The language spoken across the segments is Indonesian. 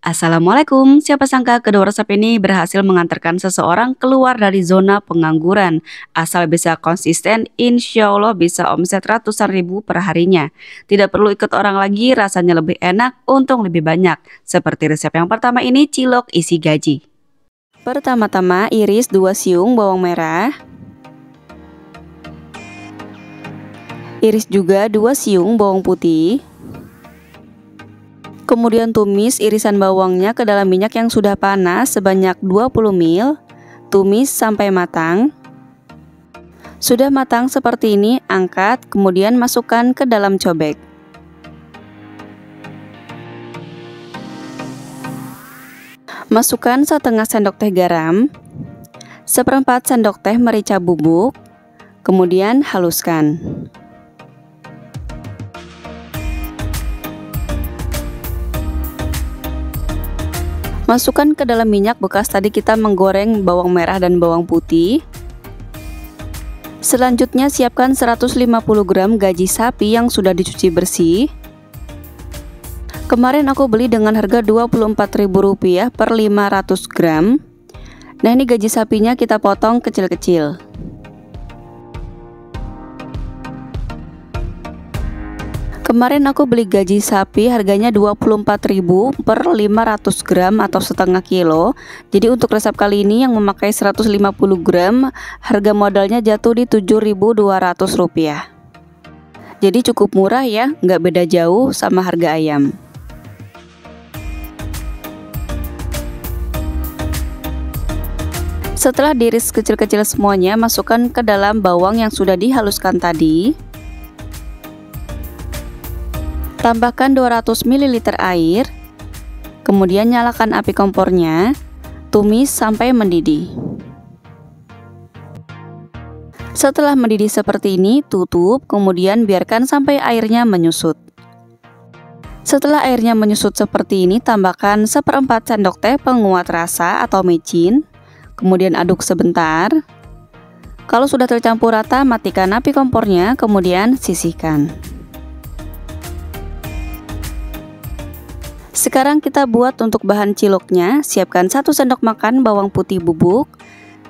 Assalamualaikum, siapa sangka kedua resep ini berhasil mengantarkan seseorang keluar dari zona pengangguran. Asal bisa konsisten, insya Allah bisa omset ratusan ribu per harinya. Tidak perlu ikut orang lagi, rasanya lebih enak, untung lebih banyak. Seperti resep yang pertama ini, cilok isi gaji. Pertama-tama iris 2 siung bawang merah. Iris juga 2 siung bawang putih. Kemudian tumis irisan bawangnya ke dalam minyak yang sudah panas sebanyak 20 ml. Tumis sampai matang. Sudah matang seperti ini, angkat, kemudian masukkan ke dalam cobek. Masukkan setengah sendok teh garam, seperempat sendok teh merica bubuk, kemudian haluskan. Masukkan ke dalam minyak bekas tadi kita menggoreng bawang merah dan bawang putih. Selanjutnya siapkan 150 gram gaji sapi yang sudah dicuci bersih. Kemarin aku beli dengan harga Rp24.000 per 500 gram. Nah, ini gaji sapinya kita potong kecil-kecil. Kemarin aku beli gaji sapi harganya Rp24.000 per 500 gram atau setengah kilo. Jadi untuk resep kali ini yang memakai 150 gram, harga modalnya jatuh di Rp7.200. Jadi cukup murah ya, nggak beda jauh sama harga ayam. Setelah diiris kecil-kecil semuanya, masukkan ke dalam bawang yang sudah dihaluskan tadi. Tambahkan 200 ml air, kemudian nyalakan api kompornya, tumis sampai mendidih. Setelah mendidih seperti ini, tutup, kemudian biarkan sampai airnya menyusut. Setelah airnya menyusut seperti ini, tambahkan seperempat sendok teh penguat rasa atau micin, kemudian aduk sebentar. Kalau sudah tercampur rata, matikan api kompornya, kemudian sisihkan. Sekarang kita buat untuk bahan ciloknya. Siapkan 1 sendok makan bawang putih bubuk,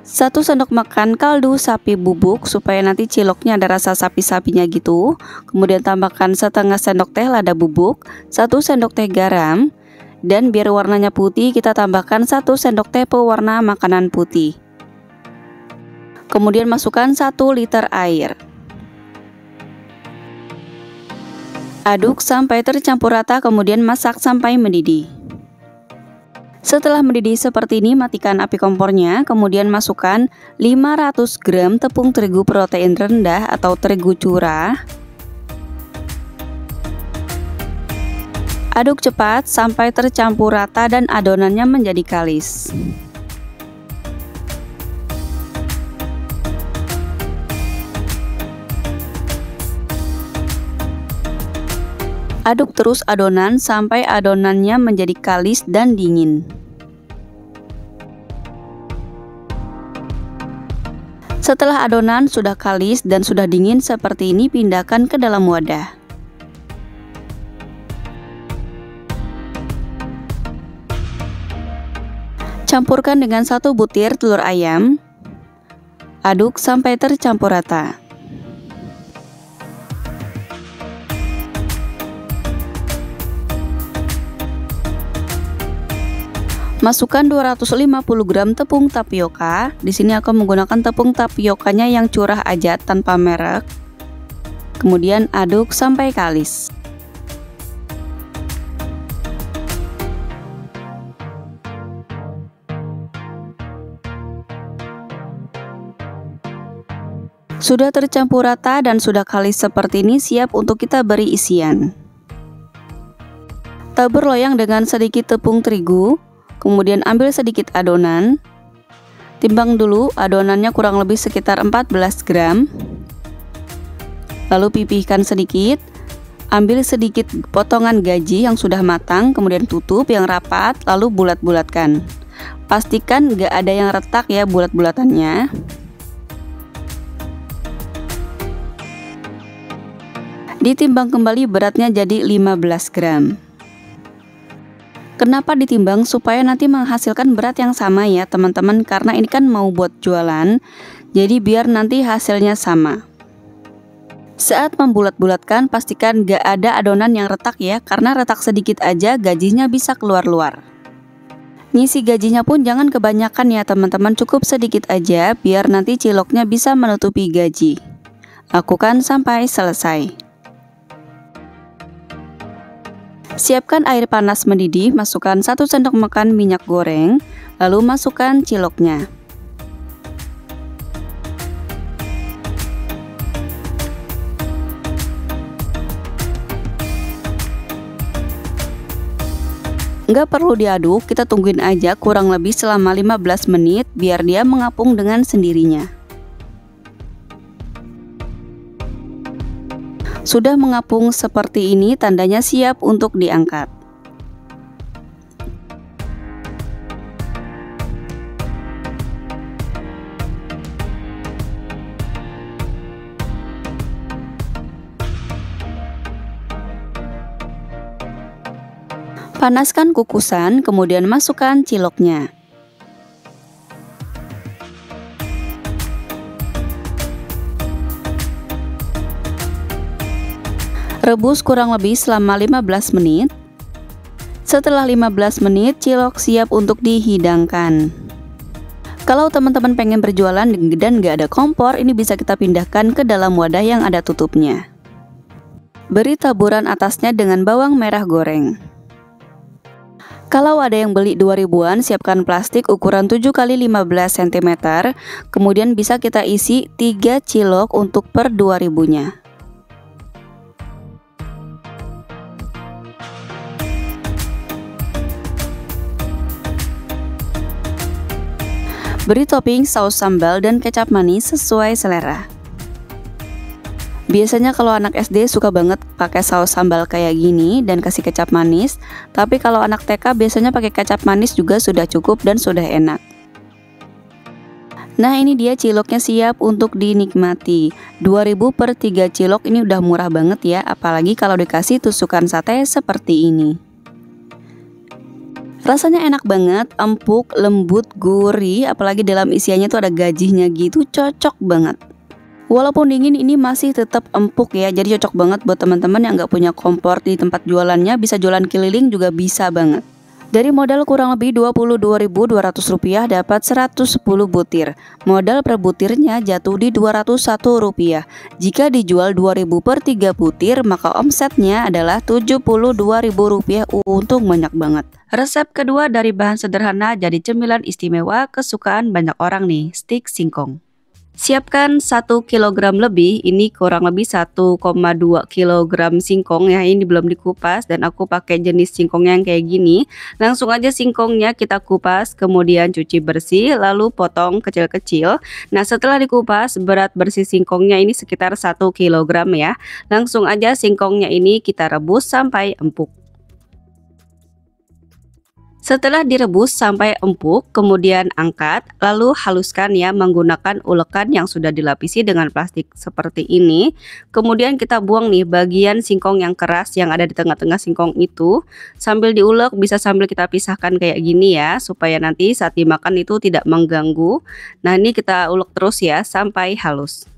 1 sendok makan kaldu sapi bubuk supaya nanti ciloknya ada rasa sapi-sapinya gitu. Kemudian tambahkan setengah sendok teh lada bubuk, 1 sendok teh garam, dan biar warnanya putih kita tambahkan 1 sendok teh pewarna makanan putih. Kemudian masukkan 1 liter air. Aduk sampai tercampur rata, kemudian masak sampai mendidih. Setelah mendidih seperti ini, matikan api kompornya, kemudian masukkan 500 gram tepung terigu protein rendah atau terigu curah. Aduk cepat sampai tercampur rata dan adonannya menjadi kalis. Aduk terus adonan sampai adonannya menjadi kalis dan dingin. Setelah adonan sudah kalis dan sudah dingin seperti ini, pindahkan ke dalam wadah. Campurkan dengan 1 butir telur ayam. Aduk sampai tercampur rata. Masukkan 250 gram tepung tapioka. Di sini aku menggunakan tepung tapiokanya yang curah aja tanpa merek. Kemudian aduk sampai kalis. Sudah tercampur rata dan sudah kalis seperti ini, siap untuk kita beri isian. Tabur loyang dengan sedikit tepung terigu. Kemudian ambil sedikit adonan. Timbang dulu, adonannya kurang lebih sekitar 14 gram. Lalu pipihkan sedikit. Ambil sedikit potongan gaji yang sudah matang, kemudian tutup yang rapat, lalu bulat-bulatkan. Pastikan nggak ada yang retak ya bulat-bulatannya. Ditimbang kembali beratnya jadi 15 gram. Kenapa ditimbang? Supaya nanti menghasilkan berat yang sama ya teman-teman, karena ini kan mau buat jualan, jadi biar nanti hasilnya sama. Saat membulat-bulatkan, pastikan gak ada adonan yang retak ya, karena retak sedikit aja gajinya bisa keluar-luar. Ngisi gajinya pun jangan kebanyakan ya teman-teman, cukup sedikit aja biar nanti ciloknya bisa menutupi gaji. Lakukan sampai selesai. Siapkan air panas mendidih, masukkan 1 sendok makan minyak goreng, lalu masukkan ciloknya. Nggak perlu diaduk, kita tungguin aja kurang lebih selama 15 menit biar dia mengapung dengan sendirinya. Sudah mengapung seperti ini, tandanya siap untuk diangkat. Panaskan kukusan, kemudian masukkan ciloknya. Rebus kurang lebih selama 15 menit. Setelah 15 menit, cilok siap untuk dihidangkan. Kalau teman-teman pengen berjualan dan gak ada kompor, ini bisa kita pindahkan ke dalam wadah yang ada tutupnya. Beri taburan atasnya dengan bawang merah goreng. Kalau ada yang beli 2000-an, siapkan plastik ukuran 7 x 15 cm, kemudian bisa kita isi 3 cilok untuk per 2000-nya. Beri topping saus sambal dan kecap manis sesuai selera. Biasanya kalau anak SD suka banget pakai saus sambal kayak gini dan kasih kecap manis, tapi kalau anak TK biasanya pakai kecap manis juga sudah cukup dan sudah enak. Nah, ini dia ciloknya siap untuk dinikmati. 2000 per 3 cilok ini udah murah banget ya, apalagi kalau dikasih tusukan sate seperti ini. Rasanya enak banget, empuk, lembut, gurih, apalagi dalam isiannya tuh ada gajinya gitu, cocok banget. Walaupun dingin ini masih tetap empuk ya, jadi cocok banget buat teman-teman yang nggak punya kompor di tempat jualannya, bisa jualan keliling juga bisa banget. Dari modal kurang lebih Rp22.200 dapat 110 butir. Modal per butirnya jatuh di Rp201. Jika dijual 2000 per 3 butir, maka omsetnya adalah Rp72.000. Untung banyak banget. Resep kedua dari bahan sederhana jadi cemilan istimewa kesukaan banyak orang nih, stik singkong. Siapkan 1 kg lebih, ini kurang lebih 1,2 kg singkong ya, ini belum dikupas dan aku pakai jenis singkongnya yang kayak gini. Langsung aja singkongnya kita kupas, kemudian cuci bersih, lalu potong kecil-kecil. Nah, setelah dikupas, berat bersih singkongnya ini sekitar 1 kg ya. Langsung aja singkongnya ini kita rebus sampai empuk. Setelah direbus sampai empuk, kemudian angkat, lalu haluskan ya menggunakan ulekan yang sudah dilapisi dengan plastik seperti ini. Kemudian kita buang nih bagian singkong yang keras yang ada di tengah-tengah singkong itu. Sambil diulek bisa sambil kita pisahkan kayak gini ya, supaya nanti saat dimakan itu tidak mengganggu. Nah, ini kita ulek terus ya sampai halus.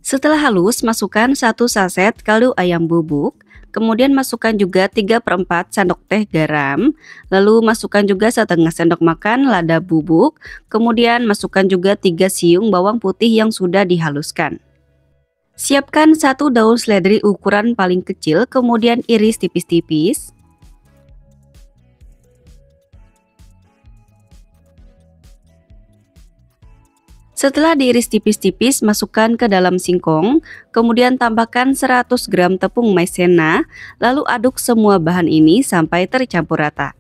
Setelah halus, masukkan 1 saset kaldu ayam bubuk. Kemudian masukkan juga 3/4 sendok teh garam, lalu masukkan juga setengah sendok makan lada bubuk, kemudian masukkan juga 3 siung bawang putih yang sudah dihaluskan. Siapkan 1 daun seledri ukuran paling kecil, kemudian iris tipis-tipis. Setelah diiris tipis-tipis, masukkan ke dalam singkong, kemudian tambahkan 100 gram tepung maizena, lalu aduk semua bahan ini sampai tercampur rata.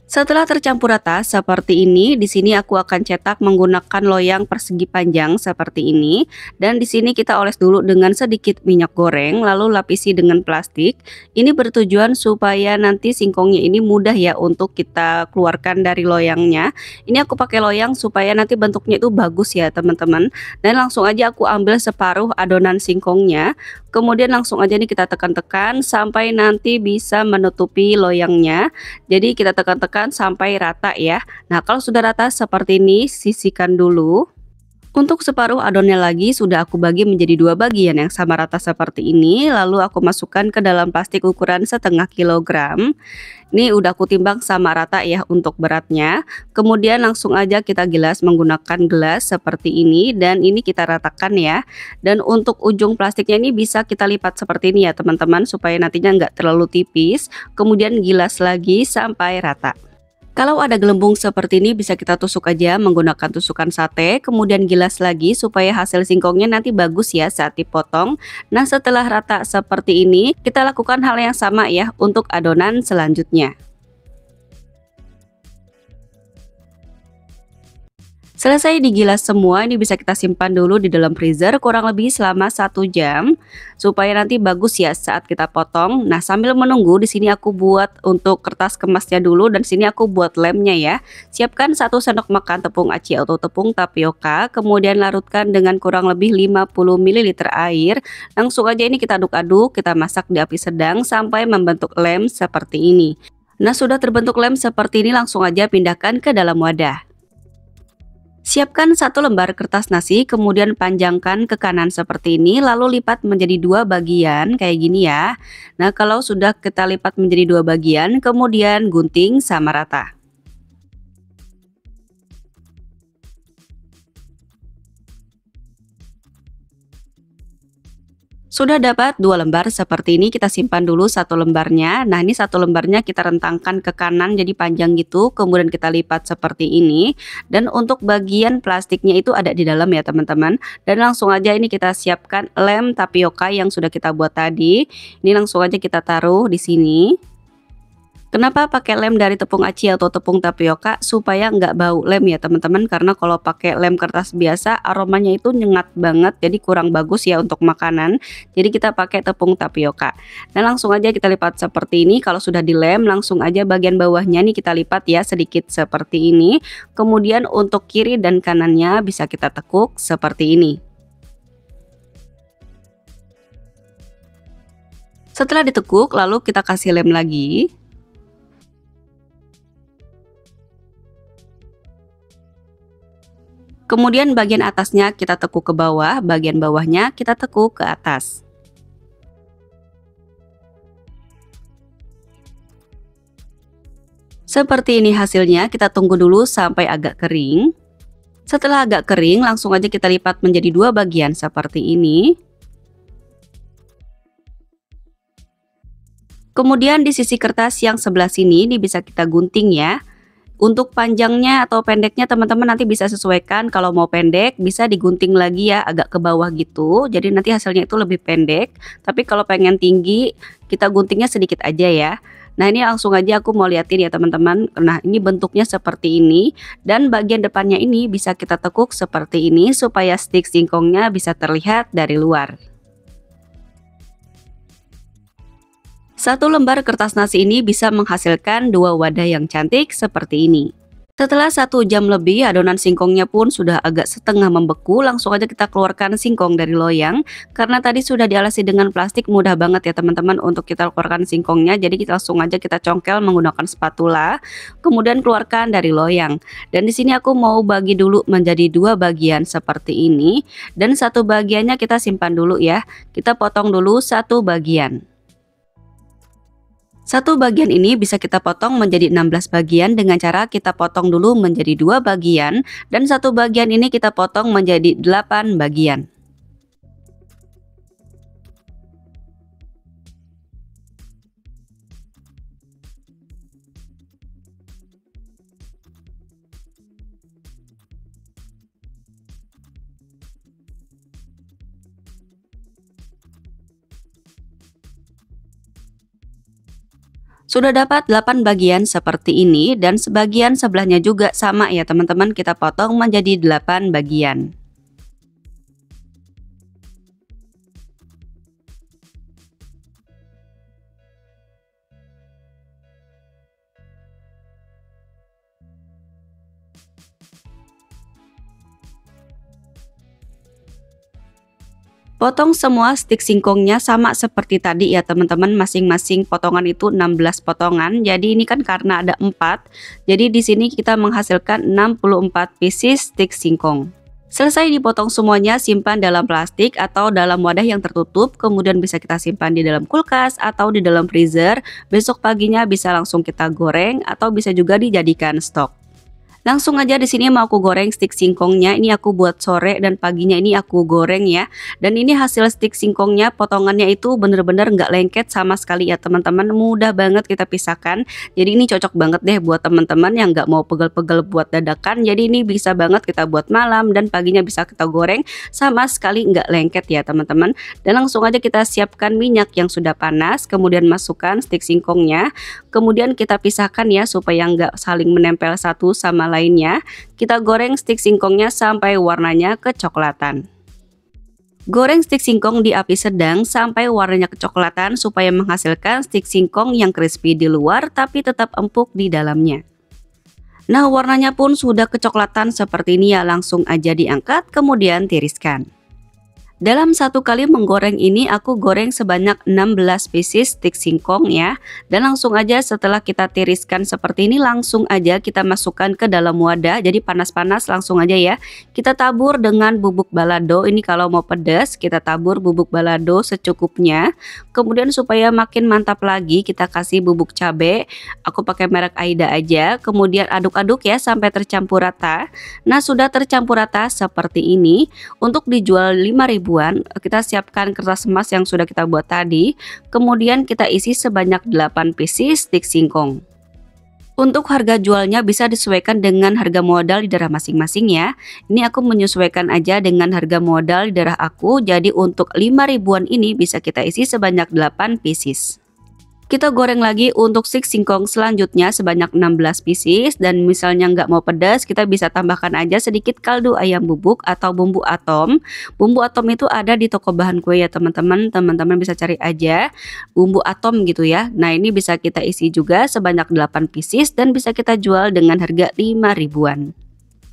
Setelah tercampur rata seperti ini, di sini aku akan cetak menggunakan loyang persegi panjang seperti ini. Dan di sini kita oles dulu dengan sedikit minyak goreng, lalu lapisi dengan plastik. Ini bertujuan supaya nanti singkongnya ini mudah ya untuk kita keluarkan dari loyangnya. Ini aku pakai loyang supaya nanti bentuknya itu bagus ya teman-teman. Dan langsung aja aku ambil separuh adonan singkongnya. Kemudian langsung aja nih kita tekan-tekan sampai nanti bisa menutupi loyangnya. Jadi kita tekan-tekan sampai rata ya. Nah, kalau sudah rata seperti ini, sisihkan dulu. Untuk separuh adonnya lagi sudah aku bagi menjadi dua bagian yang sama rata seperti ini. Lalu aku masukkan ke dalam plastik ukuran setengah kilogram. Ini udah aku timbang sama rata ya untuk beratnya. Kemudian langsung aja kita gilas menggunakan gelas seperti ini. Dan ini kita ratakan ya. Dan untuk ujung plastiknya ini bisa kita lipat seperti ini ya teman-teman. Supaya nantinya nggak terlalu tipis. Kemudian gilas lagi sampai rata. Kalau ada gelembung seperti ini bisa kita tusuk aja menggunakan tusukan sate, kemudian gilas lagi supaya hasil singkongnya nanti bagus ya saat dipotong. Nah, setelah rata seperti ini, kita lakukan hal yang sama ya untuk adonan selanjutnya. Selesai digilas semua, ini bisa kita simpan dulu di dalam freezer kurang lebih selama 1 jam supaya nanti bagus ya saat kita potong. Nah, sambil menunggu di sini aku buat untuk kertas kemasnya dulu dan sini aku buat lemnya ya. Siapkan 1 sendok makan tepung aci atau tepung tapioka, kemudian larutkan dengan kurang lebih 50 ml air. Langsung aja ini kita aduk-aduk, kita masak di api sedang sampai membentuk lem seperti ini. Nah, sudah terbentuk lem seperti ini langsung aja pindahkan ke dalam wadah. Siapkan 1 lembar kertas nasi, kemudian panjangkan ke kanan seperti ini, lalu lipat menjadi 2 bagian kayak gini ya. Nah, kalau sudah kita lipat menjadi 2 bagian, kemudian gunting sama rata. Sudah dapat 2 lembar seperti ini, kita simpan dulu 1 lembarnya. Nah, ini 1 lembarnya kita rentangkan ke kanan jadi panjang gitu, kemudian kita lipat seperti ini. Dan untuk bagian plastiknya itu ada di dalam ya teman-teman. Dan langsung aja ini kita siapkan lem tapioka yang sudah kita buat tadi. Ini langsung aja kita taruh di sini. Kenapa pakai lem dari tepung aci atau tepung tapioka? Supaya nggak bau lem ya teman-teman. Karena kalau pakai lem kertas biasa aromanya itu nyengat banget. Jadi kurang bagus ya untuk makanan. Jadi kita pakai tepung tapioka. Dan langsung aja kita lipat seperti ini. Kalau sudah dilem langsung aja bagian bawahnya nih kita lipat ya sedikit seperti ini. Kemudian untuk kiri dan kanannya bisa kita tekuk seperti ini. Setelah ditekuk lalu kita kasih lem lagi. Kemudian bagian atasnya kita tekuk ke bawah, bagian bawahnya kita tekuk ke atas. Seperti ini hasilnya, kita tunggu dulu sampai agak kering. Setelah agak kering, langsung aja kita lipat menjadi 2 bagian seperti ini. Kemudian di sisi kertas yang sebelah sini, ini bisa kita gunting ya. Untuk panjangnya atau pendeknya teman-teman nanti bisa sesuaikan, kalau mau pendek bisa digunting lagi ya agak ke bawah gitu. Jadi nanti hasilnya itu lebih pendek, tapi kalau pengen tinggi kita guntingnya sedikit aja ya. Nah, ini langsung aja aku mau liatin ya teman-teman. Nah, ini bentuknya seperti ini dan bagian depannya ini bisa kita tekuk seperti ini supaya stik singkongnya bisa terlihat dari luar. 1 lembar kertas nasi ini bisa menghasilkan 2 wadah yang cantik seperti ini. Setelah 1 jam lebih, adonan singkongnya pun sudah agak setengah membeku. Langsung aja kita keluarkan singkong dari loyang. Karena tadi sudah dialasi dengan plastik, mudah banget ya teman-teman untuk kita keluarkan singkongnya. Jadi kita langsung aja kita congkel menggunakan spatula. Kemudian keluarkan dari loyang. Dan di sini aku mau bagi dulu menjadi 2 bagian seperti ini. Dan 1 bagiannya kita simpan dulu ya. Kita potong dulu 1 bagian. 1 bagian ini bisa kita potong menjadi 16 bagian dengan cara kita potong dulu menjadi 2 bagian dan 1 bagian ini kita potong menjadi 8 bagian. Sudah dapat 8 bagian seperti ini dan sebagian sebelahnya juga sama ya teman-teman, kita potong menjadi 8 bagian. Potong semua stik singkongnya sama seperti tadi ya teman-teman, masing-masing potongan itu 16 potongan. Jadi ini kan karena ada 4, jadi di sini kita menghasilkan 64 pieces stik singkong. Selesai dipotong semuanya, simpan dalam plastik atau dalam wadah yang tertutup, kemudian bisa kita simpan di dalam kulkas atau di dalam freezer. Besok paginya bisa langsung kita goreng atau bisa juga dijadikan stok. Langsung aja di sini mau aku goreng stik singkongnya. Ini aku buat sore dan paginya ini aku goreng ya. Dan ini hasil stik singkongnya, potongannya itu bener-bener nggak lengket sama sekali ya teman-teman. Mudah banget kita pisahkan. Jadi ini cocok banget deh buat teman-teman yang nggak mau pegel-pegel buat dadakan. Jadi ini bisa banget kita buat malam dan paginya bisa kita goreng, sama sekali nggak lengket ya teman-teman. Dan langsung aja kita siapkan minyak yang sudah panas, kemudian masukkan stik singkongnya. Kemudian kita pisahkan ya supaya nggak saling menempel satu sama lainnya. Kita goreng stik singkongnya sampai warnanya kecoklatan. Goreng stik singkong di api sedang sampai warnanya kecoklatan supaya menghasilkan stik singkong yang crispy di luar tapi tetap empuk di dalamnya. Nah, warnanya pun sudah kecoklatan seperti ini ya, langsung aja diangkat kemudian tiriskan. Dalam satu kali menggoreng ini aku goreng sebanyak 16 pieces stik singkong ya. Dan langsung aja setelah kita tiriskan seperti ini, langsung aja kita masukkan ke dalam wadah. Jadi panas-panas langsung aja ya. Kita tabur dengan bubuk balado. Ini kalau mau pedas kita tabur bubuk balado secukupnya. Kemudian supaya makin mantap lagi kita kasih bubuk cabai. Aku pakai merek Aida aja. Kemudian aduk-aduk ya sampai tercampur rata. Nah, sudah tercampur rata seperti ini. Untuk dijual 5.000, kita siapkan kertas emas yang sudah kita buat tadi, kemudian kita isi sebanyak 8 pieces stik singkong. Untuk harga jualnya bisa disesuaikan dengan harga modal di daerah masing-masing ya. Ini aku menyesuaikan aja dengan harga modal di daerah aku, jadi untuk 5.000-an ini bisa kita isi sebanyak 8 pieces. Kita goreng lagi untuk stik singkong selanjutnya sebanyak 16 pieces, dan misalnya nggak mau pedas kita bisa tambahkan aja sedikit kaldu ayam bubuk atau bumbu atom. Bumbu atom itu ada di toko bahan kue ya teman-teman, teman-teman bisa cari aja bumbu atom gitu ya. Nah, ini bisa kita isi juga sebanyak 8 pieces dan bisa kita jual dengan harga 5.000-an.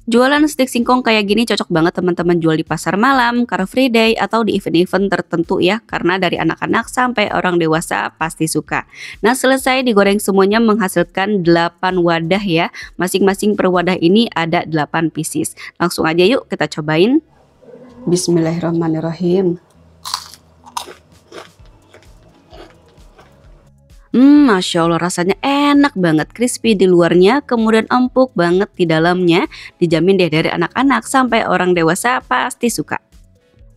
Jualan stik singkong kayak gini cocok banget teman-teman jual di pasar malam, Car Free Day, atau di event-event tertentu ya. Karena dari anak-anak sampai orang dewasa pasti suka. Nah, selesai digoreng semuanya menghasilkan 8 wadah ya. Masing-masing per wadah ini ada 8 pieces. Langsung aja yuk kita cobain. Bismillahirrahmanirrahim. Masya Allah, rasanya enak banget, crispy di luarnya, kemudian empuk banget di dalamnya. Dijamin deh dari anak-anak sampai orang dewasa pasti suka.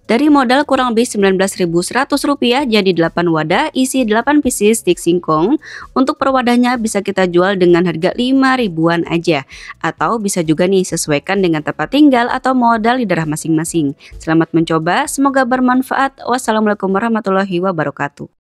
Dari modal kurang lebih Rp19.100 jadi 8 wadah isi 8 pieces stik singkong. Untuk per wadahnya bisa kita jual dengan harga 5.000-an aja. Atau bisa juga nih sesuaikan dengan tempat tinggal atau modal di daerah masing-masing. Selamat mencoba, semoga bermanfaat. Wassalamualaikum warahmatullahi wabarakatuh.